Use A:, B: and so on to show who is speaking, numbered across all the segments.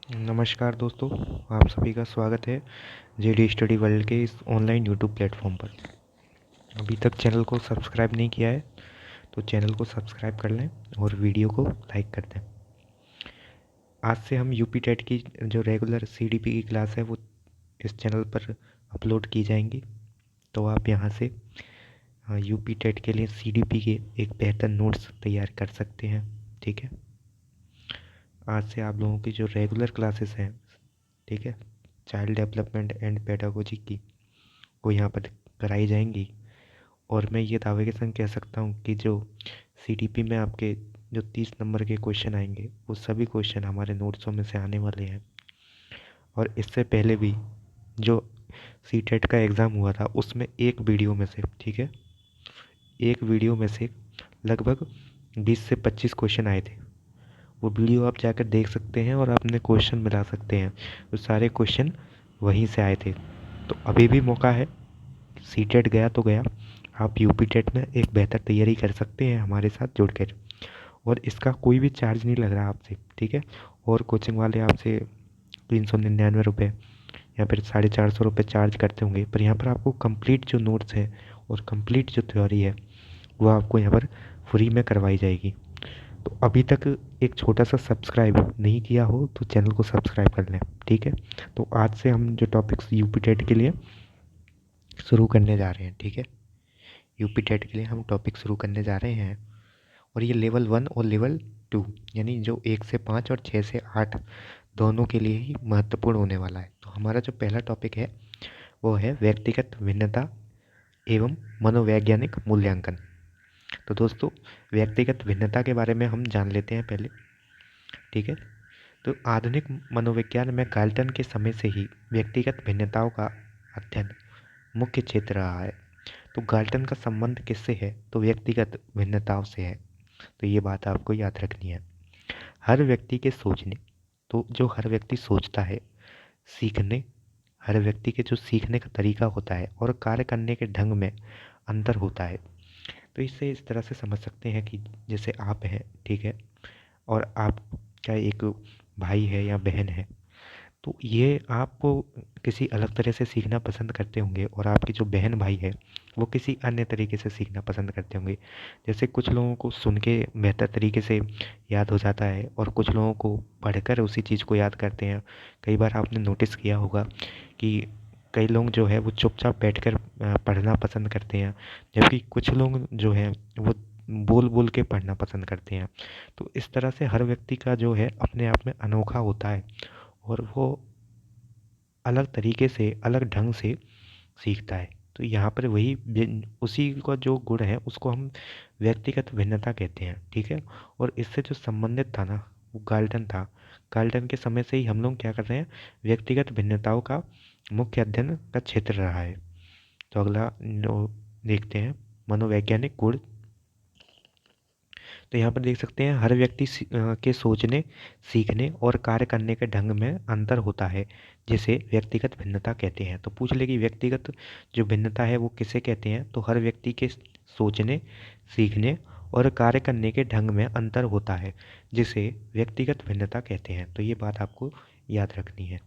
A: नमस्कार दोस्तों, आप सभी का स्वागत है जेडी स्टडी वर्ल्ड के इस ऑनलाइन यूट्यूब प्लेटफॉर्म पर। अभी तक चैनल को सब्सक्राइब नहीं किया है तो चैनल को सब्सक्राइब कर लें और वीडियो को लाइक कर दें। आज से हम यूपी टेट की जो रेगुलर सीडीपी की क्लास है वो इस चैनल पर अपलोड की जाएंगी। तो आप यहाँ से यूपी टेट के लिए सीडीपी के एक बेहतर नोट्स तैयार कर सकते हैं। ठीक है, आज से आप लोगों की जो रेगुलर क्लासेस हैं, ठीक है, चाइल्ड डेवलपमेंट एंड पेडागोजी की, वो यहाँ पर कराई जाएंगी। और मैं ये दावे के संग कह सकता हूँ कि जो सीडीपी में आपके जो 30 नंबर के क्वेश्चन आएंगे वो सभी क्वेश्चन हमारे नोट्सों में से आने वाले हैं। और इससे पहले भी जो सीटेट का एग्ज़ाम हुआ था उसमें एक वीडियो में से, ठीक है, एक वीडियो में से लगभग 20 से 25 क्वेश्चन आए थे। वो वीडियो आप जाकर देख सकते हैं और अपने क्वेश्चन मिला सकते हैं। वो सारे क्वेश्चन वहीं से आए थे। तो अभी भी मौका है, सीटेट गया तो गया, आप यूपी टेट में एक बेहतर तैयारी कर सकते हैं हमारे साथ जुड़कर। और इसका कोई भी चार्ज नहीं लग रहा आपसे, ठीक है। और कोचिंग वाले आपसे 399 रुपये या फिर 450 रुपये चार्ज करते होंगे, पर यहाँ पर आपको कंप्लीट जो नोट्स है और कंप्लीट जो थ्योरी है वो आपको यहाँ पर फ्री में करवाई जाएगी। तो अभी तक एक छोटा सा सब्सक्राइब नहीं किया हो तो चैनल को सब्सक्राइब कर लें, ठीक है। तो आज से हम जो टॉपिक्स यूपी टेट के लिए शुरू करने जा रहे हैं, ठीक है, यूपी टेट के लिए हम टॉपिक शुरू करने जा रहे हैं। और ये लेवल 1 और लेवल 2 यानी जो 1 से 5 और 6 से 8 दोनों के लिए ही महत्वपूर्ण होने वाला है। तो हमारा जो पहला टॉपिक है वो है व्यक्तिगत भिन्नता एवं मनोवैज्ञानिक मूल्यांकन। तो दोस्तों, व्यक्तिगत भिन्नता के बारे में हम जान लेते हैं पहले, ठीक है। तो आधुनिक मनोविज्ञान में गाल्टन के समय से ही व्यक्तिगत भिन्नताओं का अध्ययन मुख्य क्षेत्र रहा है। तो गाल्टन का संबंध किससे है? तो व्यक्तिगत भिन्नताओं से है। तो ये बात आपको याद रखनी है। हर व्यक्ति के सोचने, तो जो हर व्यक्ति सोचता है, सीखने, हर व्यक्ति के जो सीखने का तरीका होता है और कार्य करने के ढंग में अंतर होता है। तो इससे इस तरह से समझ सकते हैं कि जैसे आप हैं, ठीक है, और आपका एक भाई है या बहन है, तो ये आपको किसी अलग तरह से सीखना पसंद करते होंगे और आपकी जो बहन भाई है वो किसी अन्य तरीके से सीखना पसंद करते होंगे। जैसे कुछ लोगों को सुन के बेहतर तरीके से याद हो जाता है और कुछ लोगों को पढ़कर उसी चीज़ को याद करते हैं। कई बार आपने नोटिस किया होगा कि कई लोग जो है वो चुपचाप बैठकर पढ़ना पसंद करते हैं, जबकि कुछ लोग जो हैं वो बोल बोल के पढ़ना पसंद करते हैं। तो इस तरह से हर व्यक्ति का जो है अपने आप में अनोखा होता है और वो अलग तरीके से, अलग ढंग से सीखता है। तो यहाँ पर वही उसी का जो गुण है उसको हम व्यक्तिगत भिन्नता कहते हैं, ठीक है। और इससे जो संबंधित था ना, वो गाल्टन था। गाल्टन के समय से ही हम लोग क्या कर रहे हैं, व्यक्तिगत भिन्नताओं का मुख्य अध्ययन का क्षेत्र रहा है। तो अगला देखते हैं मनोवैज्ञानिक गुण। तो यहाँ पर देख सकते हैं हर व्यक्ति के सोचने, सीखने और कार्य करने के ढंग में अंतर होता है, जिसे व्यक्तिगत भिन्नता कहते हैं। तो पूछ ले कि व्यक्तिगत जो भिन्नता है वो किसे कहते हैं, तो हर व्यक्ति के सोचने, सीखने और कार्य करने के ढंग में अंतर होता है, जिसे व्यक्तिगत भिन्नता कहते हैं। तो ये बात आपको याद रखनी है।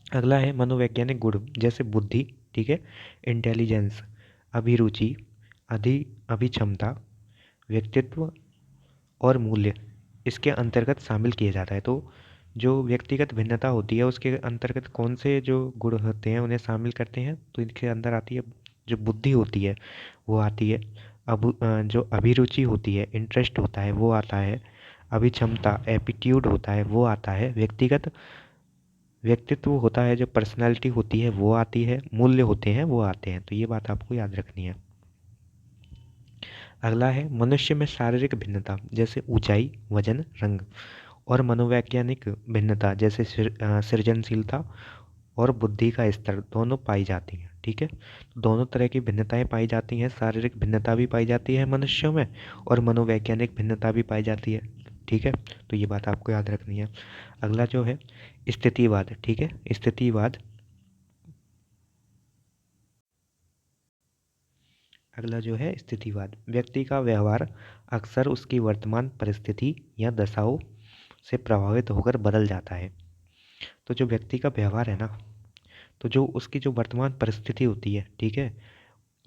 A: अगला है मनोवैज्ञानिक गुण, जैसे बुद्धि, ठीक है, इंटेलिजेंस, अभिरुचि, अधि अभिक्षमता, व्यक्तित्व और मूल्य इसके अंतर्गत शामिल किए जाता है। तो जो व्यक्तिगत भिन्नता होती है उसके अंतर्गत कौन से जो गुण होते हैं उन्हें शामिल करते हैं, तो इनके अंदर आती है जो बुद्धि होती है वो आती है, अब जो अभिरुचि होती है, इंटरेस्ट होता है वो आता है, अभिक्षमता एप्टीट्यूड होता है वो आता है, व्यक्तिगत व्यक्तित्व होता है, जो पर्सनैलिटी होती है वो आती है, मूल्य होते हैं वो आते हैं। तो ये बात आपको याद रखनी है। अगला है मनुष्य में शारीरिक भिन्नता, जैसे ऊंचाई, वजन, रंग। और मनोवैज्ञानिक भिन्नता, जैसे सृजनशीलता और बुद्धि का स्तर, दोनों पाई जाती हैं, ठीक है। तो दोनों तरह की भिन्नताएं पाई जाती हैं, शारीरिक भिन्नता भी पाई जाती है मनुष्यों में और मनोवैज्ञानिक भिन्नता भी पाई जाती है, ठीक है। तो ये बात आपको याद रखनी है। अगला जो है स्थितिवाद, ठीक है, स्थितिवाद। अगला जो है स्थितिवाद, व्यक्ति का व्यवहार अक्सर उसकी वर्तमान परिस्थिति या दशाओं से प्रभावित होकर बदल जाता है। तो जो व्यक्ति का व्यवहार है ना, तो जो उसकी जो वर्तमान परिस्थिति होती है, ठीक है,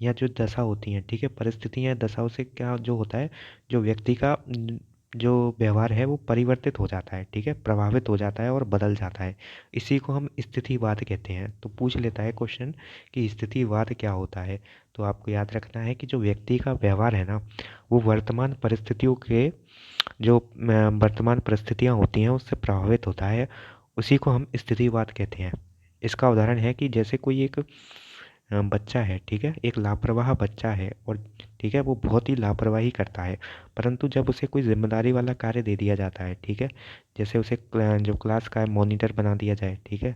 A: या जो दशा होती हैं, ठीक है, परिस्थितियाँ या दशाओं से क्या जो होता है, जो व्यक्ति का जो व्यवहार है वो परिवर्तित हो जाता है, ठीक है, प्रभावित हो जाता है और बदल जाता है। इसी को हम स्थितिवाद कहते हैं। तो पूछ लेता है क्वेश्चन कि स्थितिवाद क्या होता है। तो आपको याद रखना है कि जो व्यक्ति का व्यवहार है ना, वो वर्तमान परिस्थितियों के जो वर्तमान परिस्थितियाँ होती हैं उससे प्रभावित होता है। उसी को हम स्थितिवाद कहते हैं। इसका उदाहरण है कि जैसे कोई एक बच्चा है, ठीक है, एक लापरवाह बच्चा है और ठीक है, वो बहुत ही लापरवाही करता है, परंतु जब उसे कोई जिम्मेदारी वाला कार्य दे दिया जाता है, ठीक है, जैसे उसे जो क्लास का मॉनिटर बना दिया जाए, ठीक है,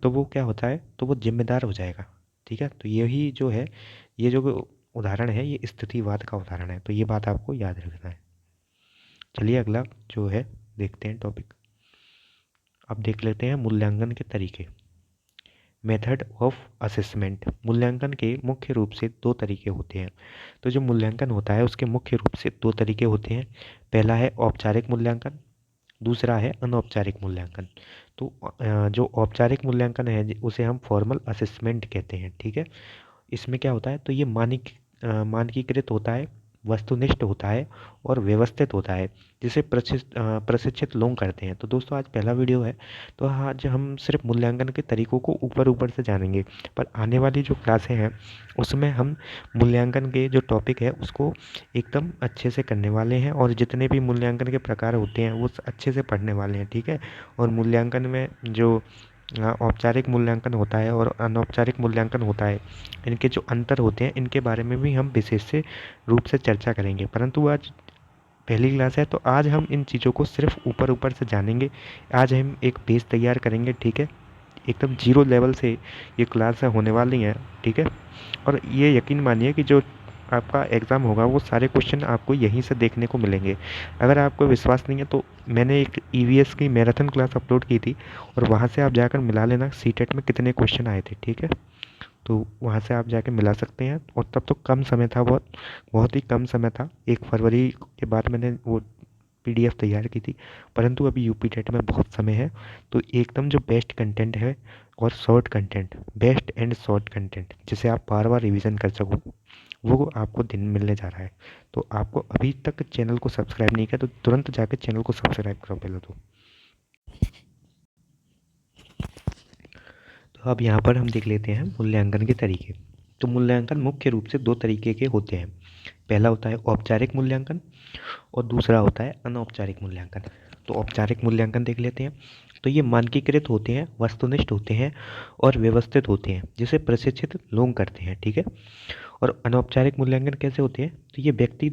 A: तो वो क्या होता है, तो वो जिम्मेदार हो जाएगा। ठीक है, तो यही जो है, ये जो उदाहरण है ये स्थितिवाद का उदाहरण है। तो ये बात आपको याद रखना है। चलिए अगला जो है देखते हैं टॉपिक। अब देख लेते हैं मूल्यांकन के तरीके। Method of assessment. मूल्यांकन के मुख्य रूप से दो तरीके होते हैं। तो जो मूल्यांकन होता है उसके मुख्य रूप से दो तरीके होते हैं। पहला है औपचारिक मूल्यांकन, दूसरा है अनौपचारिक मूल्यांकन। तो जो औपचारिक मूल्यांकन है उसे हम फॉर्मल असेसमेंट कहते हैं, ठीक है। इसमें क्या होता है, तो ये मानकीकृत होता है, वस्तुनिष्ठ होता है और व्यवस्थित होता है, जिसे प्रशिक्षित लोग करते हैं। तो दोस्तों आज पहला वीडियो है, तो आज हम सिर्फ मूल्यांकन के तरीकों को ऊपर ऊपर से जानेंगे, पर आने वाली जो क्लासें हैं उसमें हम मूल्यांकन के जो टॉपिक है उसको एकदम अच्छे से करने वाले हैं, और जितने भी मूल्यांकन के प्रकार होते हैं वो अच्छे से पढ़ने वाले हैं, ठीक है। और मूल्यांकन में जो औपचारिक मूल्यांकन होता है और अनौपचारिक मूल्यांकन होता है, इनके जो अंतर होते हैं इनके बारे में भी हम विशेष से रूप से चर्चा करेंगे। परंतु आज पहली क्लास है तो आज हम इन चीज़ों को सिर्फ ऊपर ऊपर से जानेंगे। आज हम एक पेज तैयार करेंगे, ठीक है, एकदम जीरो लेवल से ये क्लास होने वाली हैं, ठीक है। और ये यकीन मानिए कि जो आपका एग्ज़ाम होगा वो सारे क्वेश्चन आपको यहीं से देखने को मिलेंगे। अगर आपको विश्वास नहीं है तो मैंने एक ईवीएस की मैराथन क्लास अपलोड की थी, और वहाँ से आप जाकर मिला लेना सीटेट में कितने क्वेश्चन आए थे, ठीक है। तो वहाँ से आप जाके मिला सकते हैं। और तब तो कम समय था, बहुत बहुत ही कम समय था, 1 फरवरी के बाद मैंने वो पीडीएफ तैयार की थी। परंतु अभी यूपी टेट में बहुत समय है, तो एकदम जो बेस्ट कंटेंट है और short content, best and short content जिसे आप बार बार रिवीजन कर सको, वो आपको दिन मिलने जा रहा है। तो आपको अभी तक चैनल को सब्सक्राइब नहीं किया तो तुरंत जाकर चैनल को सब्सक्राइब करो पहले तो अब यहाँ पर हम देख लेते हैं मूल्यांकन के तरीके। तो मूल्यांकन मुख्य रूप से दो तरीके के होते हैं। पहला होता है औपचारिक मूल्यांकन और दूसरा होता है अनौपचारिक मूल्यांकन। तो औपचारिक मूल्यांकन देख लेते हैं। तो ये मानकीकृत होते हैं, वस्तुनिष्ठ होते हैं और व्यवस्थित होते हैं, जिसे प्रशिक्षित लोग करते हैं, ठीक है। और अनौपचारिक मूल्यांकन कैसे होते हैं, तो ये व्यक्ति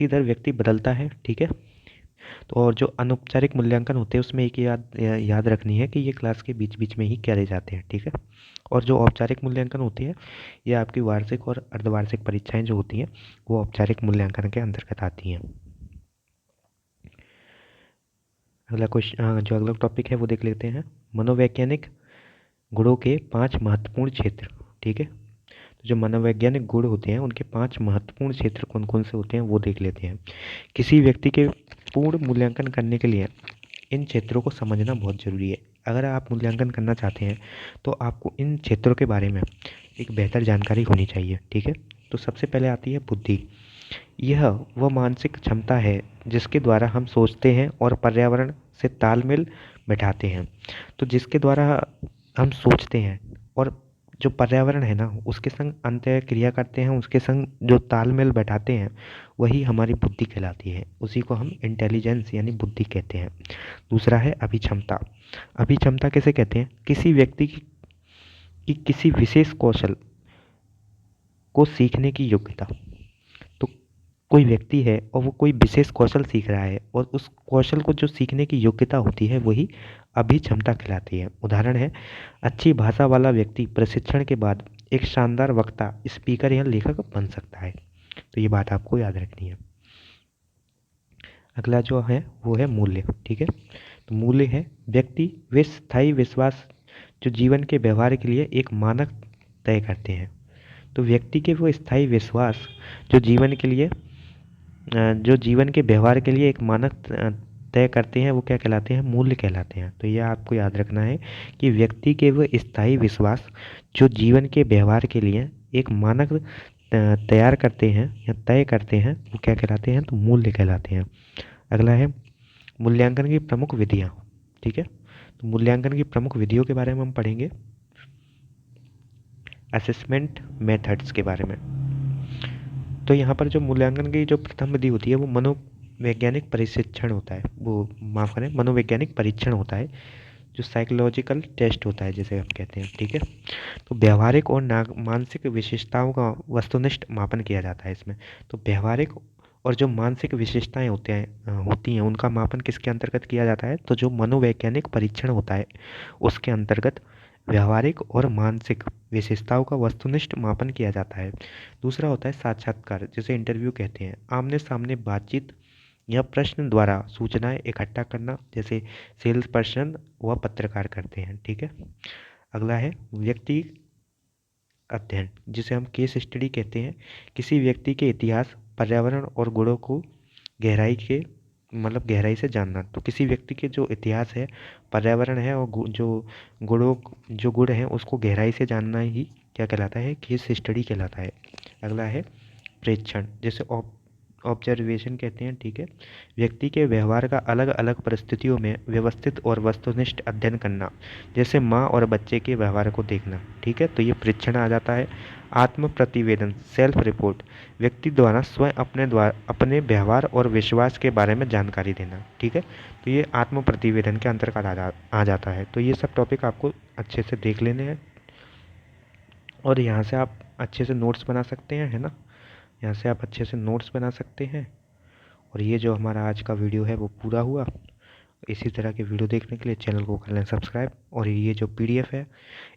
A: दर व्यक्ति बदलता है, ठीक है। तो और जो अनौपचारिक मूल्यांकन होते हैं उसमें एक याद रखनी है कि ये क्लास के बीच बीच में ही करे जाते हैं, ठीक है। और जो औपचारिक मूल्यांकन होती है ये आपकी वार्षिक और अर्धवार्षिक परीक्षाएं जो होती हैं वो औपचारिक मूल्यांकन के अंतर्गत आती हैं। अगला क्वेश्चन, जो अगला टॉपिक है वो देख लेते हैं। मनोवैज्ञानिक गुणों के 5 महत्वपूर्ण क्षेत्र, ठीक है। तो जो मनोवैज्ञानिक गुण होते हैं उनके 5 महत्वपूर्ण क्षेत्र कौन कौन से होते हैं वो देख लेते हैं। किसी व्यक्ति के पूर्ण मूल्यांकन करने के लिए इन क्षेत्रों को समझना बहुत ज़रूरी है। अगर आप मूल्यांकन करना चाहते हैं तो आपको इन क्षेत्रों के बारे में एक बेहतर जानकारी होनी चाहिए, ठीक है। तो सबसे पहले आती है बुद्धि। यह वह मानसिक क्षमता है जिसके द्वारा हम सोचते हैं और पर्यावरण से तालमेल बैठाते हैं। तो जिसके द्वारा हम सोचते हैं और जो पर्यावरण है ना उसके संग अंतः क्रिया करते हैं, उसके संग जो तालमेल बैठाते हैं वही हमारी बुद्धि कहलाती है। उसी को हम इंटेलिजेंस यानी बुद्धि कहते हैं। दूसरा है अभिक्षमता। अभिक्षमता कैसे कहते हैं, किसी व्यक्ति की किसी विशेष कौशल को सीखने की योग्यता। तो कोई व्यक्ति है और वो कोई विशेष कौशल सीख रहा है और उस कौशल को जो सीखने की योग्यता होती है वही अभिक्षमता कहलाती है। उदाहरण है, अच्छी भाषा वाला व्यक्ति प्रशिक्षण के बाद एक शानदार वक्ता, स्पीकर या लेखक बन सकता है। तो ये बात आपको याद रखनी है। अगला जो है वो है मूल्य, ठीक है। तो मूल्य है व्यक्ति वे स्थायी विश्वास जो जीवन के व्यवहार के लिए एक मानक तय करते हैं। तो व्यक्ति के वो स्थायी विश्वास जो जीवन के लिए जो जीवन के व्यवहार के लिए एक मानक तय करते हैं वो क्या कहलाते हैं, मूल्य कहलाते हैं। तो यह आपको याद रखना है कि व्यक्ति के वो स्थायी विश्वास जो जीवन के व्यवहार के लिए एक मानक तैयार करते हैं या तय करते हैं वो क्या कहलाते हैं, तो मूल्य कहलाते हैं। अगला है मूल्यांकन की प्रमुख विधियाँ। ठीक है, तो मूल्यांकन की प्रमुख विधियों के बारे में हम पढ़ेंगे, असेसमेंट मेथड्स के बारे में। तो यहाँ पर जो मूल्यांकन की जो प्रथम विधि होती है वो मनोवैज्ञानिक प्रशिक्षण होता है, वो माफ़ करें मनोवैज्ञानिक परीक्षण होता है, जो साइकोलॉजिकल टेस्ट होता है जिसे आप कहते हैं। ठीक है, तो व्यवहारिक और मानसिक विशेषताओं का वस्तुनिष्ठ मापन किया जाता है इसमें। तो व्यवहारिक और जो मानसिक विशेषताएं होती हैं उनका मापन किसके अंतर्गत किया जाता है, तो जो मनोवैज्ञानिक परीक्षण होता है उसके अंतर्गत व्यवहारिक और मानसिक विशेषताओं का वस्तुनिष्ठ मापन किया जाता है। दूसरा होता है साक्षात्कार, जिसे इंटरव्यू कहते हैं, आमने सामने बातचीत या प्रश्न द्वारा सूचनाएं इकट्ठा करना, जैसे सेल्स पर्सन व पत्रकार करते हैं। ठीक है, अगला है व्यक्ति अध्ययन, जिसे हम केस स्टडी कहते हैं, किसी व्यक्ति के इतिहास, पर्यावरण और गुणों को गहराई से जानना। तो किसी व्यक्ति के जो इतिहास है, पर्यावरण है और जो गुण हैं उसको गहराई से जानना ही क्या कहलाता है, केस स्टडी कहलाता है। अगला है प्रेक्षण, जैसे ऑब्जर्वेशन कहते हैं। ठीक है, व्यक्ति के व्यवहार का अलग अलग परिस्थितियों में व्यवस्थित और वस्तुनिष्ठ अध्ययन करना, जैसे माँ और बच्चे के व्यवहार को देखना। ठीक है, तो ये परीक्षण आ जाता है। आत्म प्रतिवेदन, सेल्फ रिपोर्ट, व्यक्ति द्वारा स्वयं अपने व्यवहार और विश्वास के बारे में जानकारी देना। ठीक है, तो ये आत्म प्रतिवेदन के अंतर्गत आ जाता है। तो ये सब टॉपिक आपको अच्छे से देख लेने हैं और यहाँ से आप अच्छे से नोट्स बना सकते हैं, है ना। यहाँ से आप अच्छे से नोट्स बना सकते हैं। और ये जो हमारा आज का वीडियो है वो पूरा हुआ। इसी तरह के वीडियो देखने के लिए चैनल को कर लें सब्सक्राइब। और ये जो पीडीएफ है,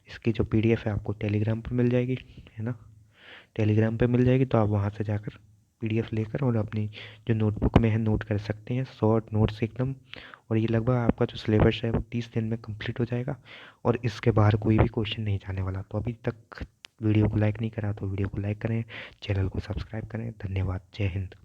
A: इसकी जो पीडीएफ है आपको टेलीग्राम पर मिल जाएगी, है ना। टेलीग्राम पे मिल जाएगी, तो आप वहाँ से जाकर पीडीएफ लेकर और अपनी जो नोटबुक में है नोट कर सकते हैं, शॉर्ट नोट्स एकदम। और ये लगभग आपका जो सिलेबस है वो 30 दिन में कंप्लीट हो जाएगा और इसके बाहर कोई भी क्वेश्चन नहीं जाने वाला। तो अभी तक वीडियो को लाइक नहीं करा तो वीडियो को लाइक करें, चैनल को सब्सक्राइब करें। धन्यवाद, जय हिंद।